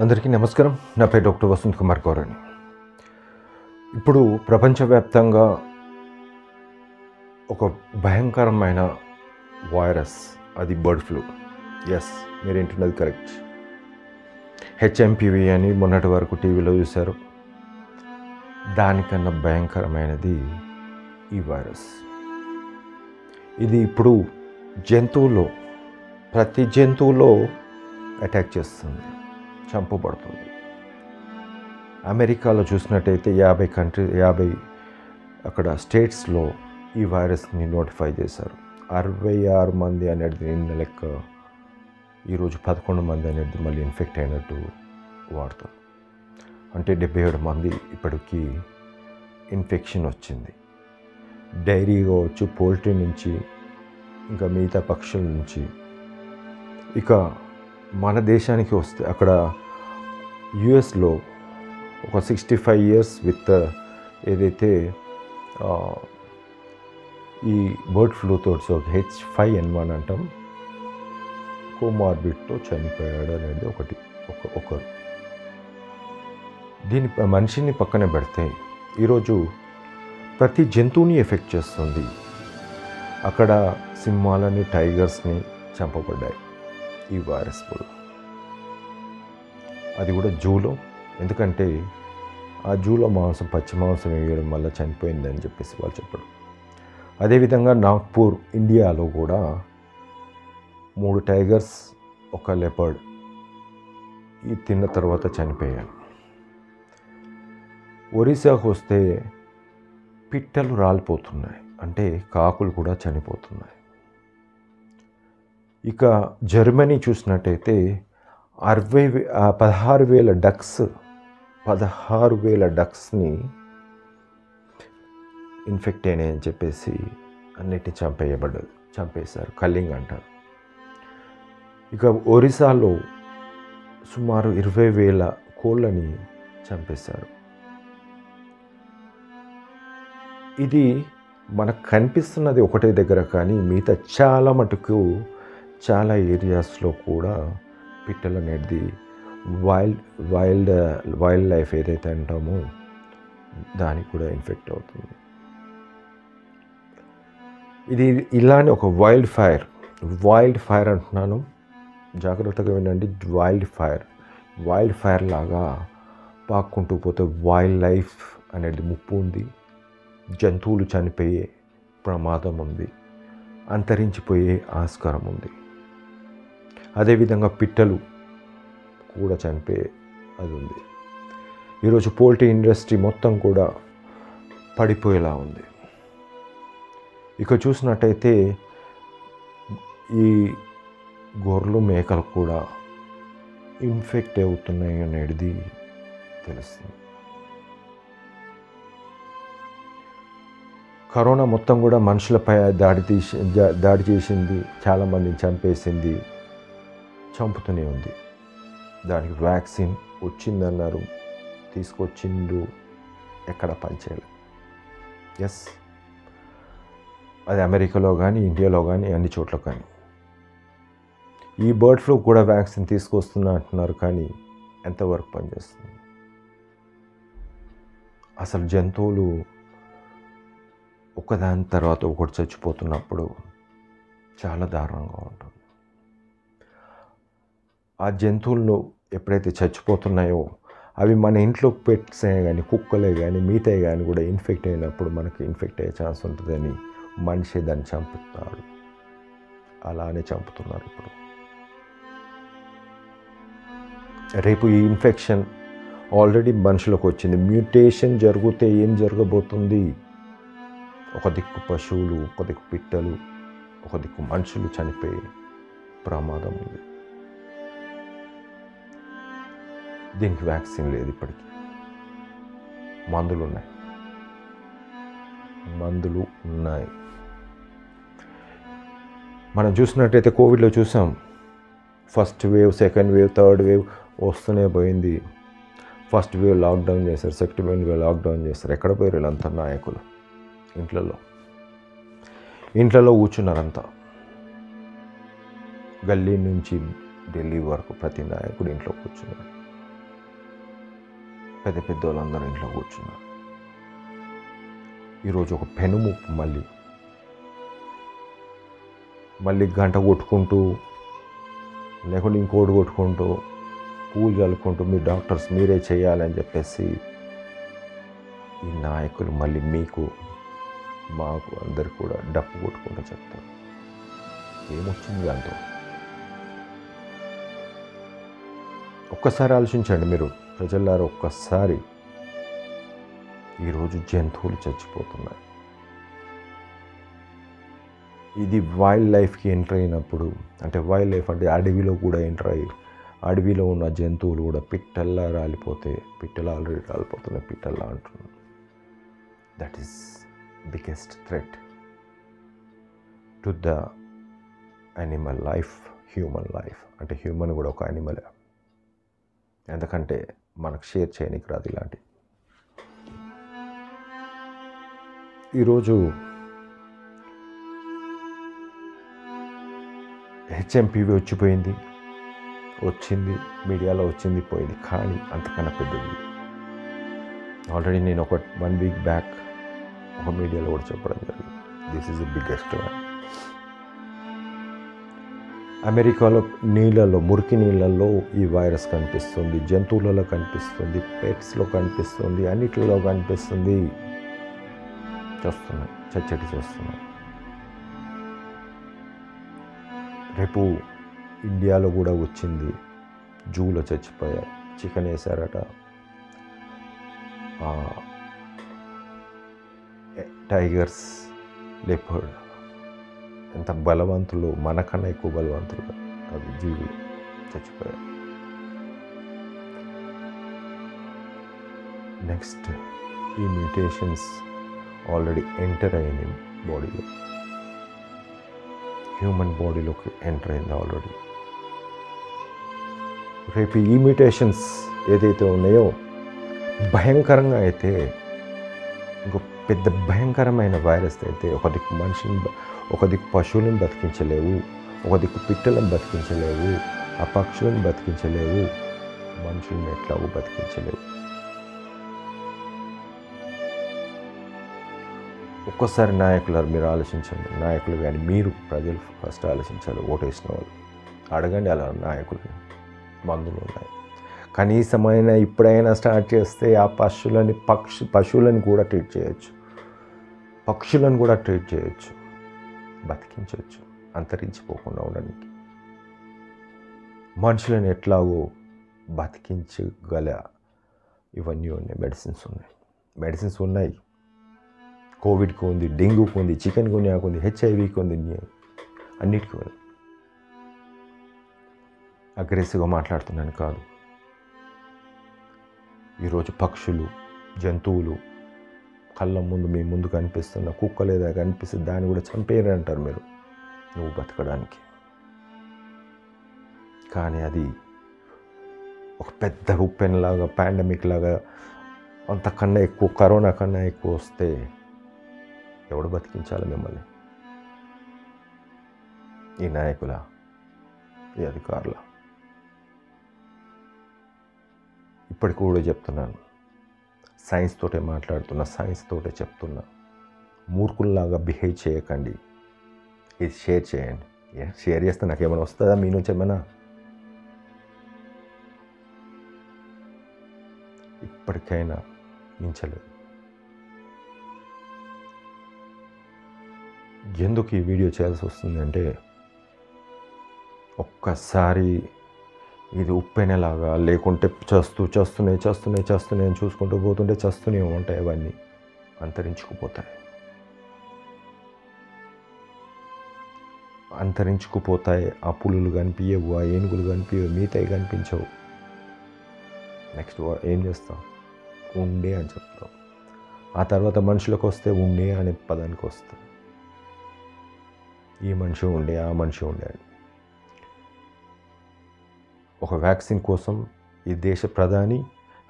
అందరికీ నమస్కారం. నా పేరు డాక్టర్ వసంత్ కుమార్ గౌరని. ఇప్పుడు ప్రపంచవ్యాప్తంగా ఒక భయంకరమైన వైరస్, అది బర్డ్ ఫ్లూ. ఎస్, మీరు వింటున్నది కరెక్ట్. హెచ్ఎంపివి అని మొన్నటి వరకు టీవీలో చూశారు. దానికన్నా భయంకరమైనది ఈ వైరస్. ఇది ఇప్పుడు ప్రతి జంతువులో అటాక్ చేస్తుంది, చంపబడుతుంది. అమెరికాలో చూసినట్టయితే 50 అక్కడ స్టేట్స్లో ఈ వైరస్ని నోటిఫై చేశారు. 66 మంది అనేది నిన్న లెక్క, ఈరోజు 11 మంది అనేది మళ్ళీ ఇన్ఫెక్ట్ అయినట్టు వాడతారు. అంటే 77 మంది ఇప్పటికీ ఇన్ఫెక్షన్ వచ్చింది. డైరీ కావచ్చు, పోల్ట్రీ నుంచి, ఇంకా మిగతా పక్షుల నుంచి. ఇక మన దేశానికి వస్తే అక్కడ యుఎస్లో ఒక 65 ఇయర్స్ విత్ ఏదైతే ఈ బర్డ్ ఫ్లూతో H5N1 అంటాం, కోమార్బిడ్తో చనిపోయాడు అనేది ఒకరు. దీని మనిషిని పక్కన పెడితే ఈరోజు ప్రతి జంతువుని ఎఫెక్ట్ చేస్తుంది. అక్కడ సింహాలని, టైగర్స్ని చంపబడ్డాయి ఈ వైరస్ కూడా. అది కూడా జూలో. ఎందుకంటే ఆ జూలో పచ్చి మాంసం వేయడం వల్ల చనిపోయిందని చెప్పేసి వాళ్ళు చెప్పడం. అదేవిధంగా నాగ్పూర్, ఇండియాలో కూడా 3 టైగర్స్, 1 లెపర్డ్ ఈ తిన్న తర్వాత చనిపోయారు. ఒరిస్సాకు వస్తే పిట్టలు రాలిపోతున్నాయి, అంటే కాకులు కూడా చనిపోతున్నాయి. ఇక జర్మనీ చూసినట్టయితే 16,000 డక్స్ని ఇన్ఫెక్ట్ అయినాయని చెప్పేసి అన్నిటిని చంపేశారు. కల్లింగ్ అంటారు. ఇక ఒరిస్సాలో సుమారు 20,000 కోళ్ళని చంపేశారు. ఇది మనకు కనిపిస్తున్నది ఒకటే దగ్గర, కానీ మిగతా చాలా ఏరియాస్లో కూడా పిట్టలు అనేది వైల్డ్ లైఫ్ ఏదైతే అంటామో దానికి కూడా ఇన్ఫెక్ట్ అవుతుంది. ఇది ఇలానే ఒక వైల్డ్ ఫైర్ అంటున్నాను, జాగ్రత్తగా వినండి. వైల్డ్ ఫైర్ లాగా పాక్కుంటూ పోతే వైల్డ్ లైఫ్ అనేది ముప్పు ఉంది. జంతువులు చనిపోయే ప్రమాదం ఉంది, అంతరించిపోయే ఆస్కారం ఉంది. అదేవిధంగా పిట్టలు కూడా చనిపోయే అది ఉంది. ఈరోజు పోల్ట్రీ ఇండస్ట్రీ మొత్తం కూడా పడిపోయేలా ఉంది. ఇక చూసినట్టయితే ఈ గొర్రెలు, మేకలు కూడా ఇన్ఫెక్ట్ అవుతున్నాయి అనేది తెలుస్తుంది. కరోనా మొత్తం కూడా మనుషులపై దాడి చేసింది, చాలామందిని చంపేసింది, చంపుతూనే ఉంది. దానికి వ్యాక్సిన్ వచ్చిందన్నారు, తీసుకొచ్చిండు, ఎక్కడ పనిచేయలేదు. ఎస్, అది అమెరికాలో కానీ, ఇండియాలో కానీ, అన్ని చోట్ల కానీ. ఈ బర్డ్ ఫ్లూ కూడా వ్యాక్సిన్ తీసుకొస్తున్నా అంటున్నారు, కానీ ఎంతవరకు పనిచేస్తుంది? అసలు జంతువులు ఒకదాని తర్వాత ఒకటి చచ్చిపోతున్నప్పుడు చాలా దారుణంగా ఉంటుంది. ఆ జంతువులు ఎప్పుడైతే చచ్చిపోతున్నాయో అవి మన ఇంట్లో పెట్సే కానీ, కుక్కలే కానీ, మిగతాయి కానీ కూడా ఇన్ఫెక్ట్ అయినప్పుడు మనకి ఇన్ఫెక్ట్ అయ్యే ఛాన్స్ ఉంటుందని మనిషి దాన్ని చంపుతాడు. అలానే చంపుతున్నారు ఇప్పుడు. రేపు ఈ ఇన్ఫెక్షన్ ఆల్రెడీ మనుషులకు వచ్చింది. మ్యూటేషన్ జరిగితే ఏం జరగబోతుంది? ఒక దిక్కు పశువులు, ఒక దిక్కు పిట్టలు, ఒక దిక్కు మనుషులు చనిపోయే ప్రమాదం ఉంది. దీనికి వ్యాక్సిన్ లేదు ఇప్పటికీ. మందులు ఉన్నాయి. మనం చూసినట్టయితే కోవిడ్లో చూసాం, first wave, second wave, third wave వస్తూనే పోయింది. ఫస్ట్ వేవ్ లాక్డౌన్ చేశారు, సెకండ్ వేవ్ లాక్డౌన్ చేశారు. ఎక్కడ పోయారు వీళ్ళంతా నాయకులు? ఇంట్లలో కూర్చున్నారంతా. గల్లీ నుంచి ఢిల్లీ వరకు ప్రతి నాయకుడు ఇంట్లో కూర్చున్నాడు. పెద్ద పెద్ద వాళ్ళందరూ ఇంట్లో కూర్చున్నారు. ఈరోజు ఒక పెనుముప్పు మళ్ళీ గంట కొట్టుకుంటూ లేకుంటే ఇంకోటి కొట్టుకుంటూ పూలు చల్లుకుంటూ మీరు డాక్టర్స్ మీరే చేయాలని చెప్పేసి ఈ నాయకులు మళ్ళీ మీకు మాకు అందరు కూడా డప్పు కొట్టుకుంటూ చెప్తారు. ఏమొచ్చింది దాంతో? ఒక్కసారి ఆలోచించండి మీరు ప్రజలారా, ఒక్కసారి. ఈరోజు జంతువులు చచ్చిపోతున్నాయి. ఇది వైల్డ్ లైఫ్కి ఎంటర్ అయినప్పుడు, అంటే వైల్డ్ లైఫ్ అంటే అడవిలో కూడా ఎంటర్ అయ్యి అడవిలో ఉన్న జంతువులు కూడా పిట్టల్లా రాలిపోతే, పిట్టలు ఆల్రెడీ రాలిపోతున్నాయి, పిట్టల్లా అంటున్నాను. That is biggest threat to the animal life, human life. అంటే హ్యూమన్ కూడా ఒక యానిమలే. ఎందుకంటే మనకు షేర్ చేయడానికి రాదు ఇలాంటి. ఈరోజు హెచ్ఎంపీవి వచ్చింది మీడియాలో వచ్చింది పోయింది, కానీ అంతకన్నా పెద్దది. ఆల్రెడీ నేను 1 వీక్ బ్యాక్ ఒక మీడియాలో కూడా చెప్పడం జరిగింది. This is the biggest one. అమెరికాలో నీళ్ళల్లో, మురికి నీళ్ళల్లో ఈ వైరస్ కనిపిస్తుంది, జంతువులలో కనిపిస్తుంది, పెట్స్లో కనిపిస్తుంది, అన్నిటిలో కనిపిస్తుంది. చూస్తున్నాయి, చూస్తున్నాయి. రేపు ఇండియాలో కూడా వచ్చింది. జూలో చచ్చిపోయాయి, చికెన్ వేశారట. టైగర్స్, లెపర్డ్ ఎంత బలవంతులు, మనకన్నా ఎక్కువ బలవంతులు అవి జీవులు చచ్చిపోయాయి. నెక్స్ట్ ఈ మ్యూటేషన్స్ ఆల్రెడీ ఎంటర్ అయింది బాడీలో, హ్యూమన్ బాడీలోకి ఎంటర్ అయింది ఆల్రెడీ. రేపు ఈ మ్యూటేషన్స్ ఏదైతే ఉన్నాయో భయంకరంగా అయితే, ఇంకో పెద్ద భయంకరమైన వైరస్ అయితే ఒక దిక్కు మనిషిని, ఒక దిక్కు పశువులను బతికించలేవు, ఒక దిక్కు పిట్టలను బతికించలేవు, ఆ పక్షులను బతికించలేవు, మనుషులను ఎట్లాగో బతికించలేవు. ఒక్కోసారి నాయకులు మీరు ఆలోచించండి, నాయకులు కానీ మీరు ప్రజలు ఫస్ట్ ఆలోచించాలి. ఓటేసిన వాళ్ళు అడగండి అలా నాయకులు. మందులు ఉన్నాయి, కనీసమైన ఇప్పుడైనా స్టార్ట్ చేస్తే ఆ పశువులను కూడా ట్రీట్ చేయొచ్చు, పక్షులను కూడా ట్రీట్ చేయొచ్చు, బతికించవచ్చు అంతరించిపోకుండా ఉండడానికి. మనుషులను ఎట్లాగో బతికించగల ఇవన్నీ ఉన్నాయి, మెడిసిన్స్ ఉన్నాయి. కోవిడ్కి ఉంది, డెంగ్యూకి ఉంది, చికెన్ గున్యాకు ఉంది, హెచ్ఐవికి ఉంది, అన్నిటికీ ఉంది. అగ్రెసివ్గా మాట్లాడుతున్నాను కాదు. ఈరోజు పక్షులు, జంతువులు కళ్ళ ముందు మీ ముందు కనిపిస్తున్న కుక్క లేదా కనిపిస్తుంది, దాన్ని కూడా చంపేయరు అంటారు మీరు, నువ్వు బతకడానికి. కానీ అది ఒక పెద్ద ఉప్పెనలాగా, పాండమిక్ లాగా, అంతకన్నా ఎక్కువ, కరోనా కన్నా ఎక్కువ వస్తే ఎవడు బతికించాలి మిమ్మల్ని? ఈ నాయకుల, ఈ అధికారుల? ఇప్పటికి కూడా చెప్తున్నాను, సైన్స్ తోటే మాట్లాడుతున్నా, సైన్స్ తోటే చెప్తున్నా. మూర్ఖుల్లాగా బిహేవ్ చేయకండి, ఇది షేర్ చేయండి. షేర్ చేస్తే నాకేమైనా వస్తుందా మీ నుంచి? ఏమైనా ఇప్పటికైనా మించలేదు. ఎందుకు ఈ వీడియో చేయాల్సి వస్తుందంటే, ఒక్కసారి ఇది ఉప్పెనలాగా, లేకుంటే చేస్తున్నాయి అని చూసుకుంటూ పోతుంటే చేస్తూనే ఉంటాయి, అవన్నీ అంతరించుకుపోతాయి. ఆ పులులు కనిపించవు, ఆ ఏనుగులు కనిపించవు, మిగతాయి కనిపించవు. నెక్స్ట్ ఏం చేస్తాం? ఉండే అని చెప్తాం. ఆ తర్వాత మనుషులకు వస్తే ఉండే అనే పదానికి వస్తాం. ఈ మనిషి ఉండే, ఆ మనిషి ఉండే అని. ఒక వ్యాక్సిన్ కోసం ఈ దేశ ప్రధాని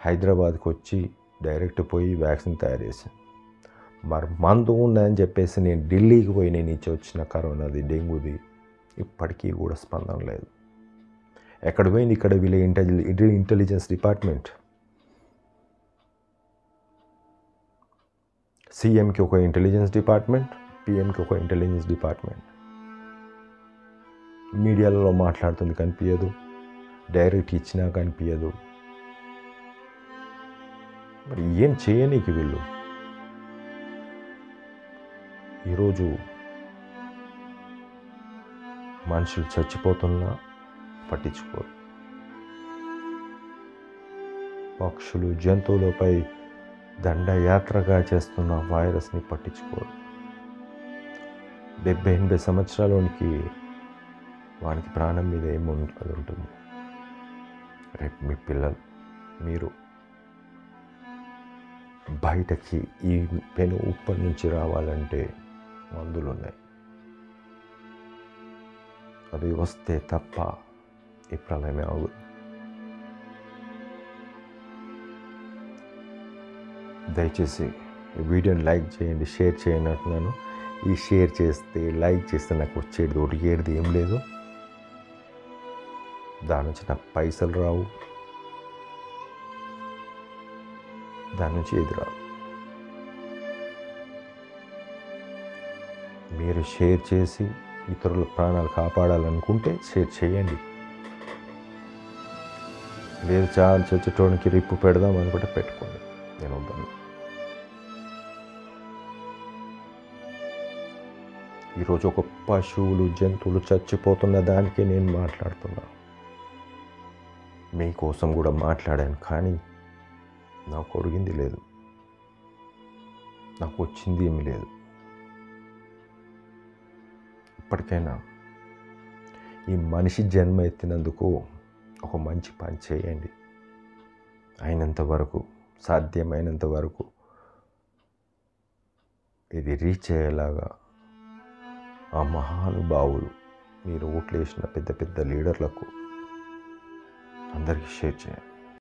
హైదరాబాద్కి వచ్చి డైరెక్ట్ పోయి వ్యాక్సిన్ తయారు చేశాను. మరి మందు ఉందని చెప్పేసి నేను ఢిల్లీకి పోయి నేను ఇచ్చి వచ్చిన కరోనాది, డెంగ్యూది, ఇప్పటికీ కూడా స్పందన లేదు. ఎక్కడ పోయింది? ఇక్కడ వీళ్ళ ఇంటెలిజెన్స్ డిపార్ట్మెంట్. సీఎంకి ఒక ఇంటెలిజెన్స్ డిపార్ట్మెంట్, పిఎంకి ఒక ఇంటెలిజెన్స్ డిపార్ట్మెంట్. మీడియాలలో మాట్లాడుతుంది కనిపించదు, డైరెక్ట్ ఇచ్చినా కనిపించదు. మరి ఏం చేయనీకి వీళ్ళు? ఈరోజు మనుషులు చచ్చిపోతున్నా పట్టించుకోరు. పక్షులు, జంతువులపై దండయాత్రగా చేస్తున్న వైరస్ని పట్టించుకోరు. 70-80 సంవత్సరాలకి వానికి ప్రాణం మీద అది ఉంటుంది. రేపు మీ పిల్లలు, మీరు బయటకి ఈ పెను ఉప్పటి నుంచి రావాలంటే మందులు ఉన్నాయి. అది వస్తే తప్ప ఈ ప్రళయమే ఆగదు. దయచేసి ఈ వీడియోని లైక్ చేయండి, షేర్ చేయండి అంటున్నాను. ఈ షేర్ చేస్తే, లైక్ చేస్తే నాకు వచ్చేది ఒడిగేది ఏం లేదు. దాని నుంచి నాకు పైసలు రావు, దాని నుంచి ఏది రావు. మీరు షేర్ చేసి ఇతరుల ప్రాణాలు కాపాడాలనుకుంటే షేర్ చేయండి. లేదు చాలా చచ్చేటోనికి రిప్పు పెడదాం అనుకుంటే పెట్టుకోండి, నేను వద్దాను. ఈరోజు ఒక పశువులు, జంతువులు చచ్చిపోతున్న దానికే నేను మాట్లాడుతున్నా. మీకోసం కూడా మాట్లాడాను, కానీ నాకు ఒరిగింది లేదు, నాకు వచ్చింది ఏమీ లేదు. ఇప్పటికైనా ఈ మనిషి జన్మ ఎత్తినందుకు ఒక మంచి పని చేయండి. అయినంత వరకు, సాధ్యమైనంత వరకు ఇది రీచ్ అయ్యేలాగా ఆ మహానుభావులు, మీరు ఓట్లు వేసిన పెద్ద పెద్ద లీడర్లకు అందరికీ షేర్ చేయండి.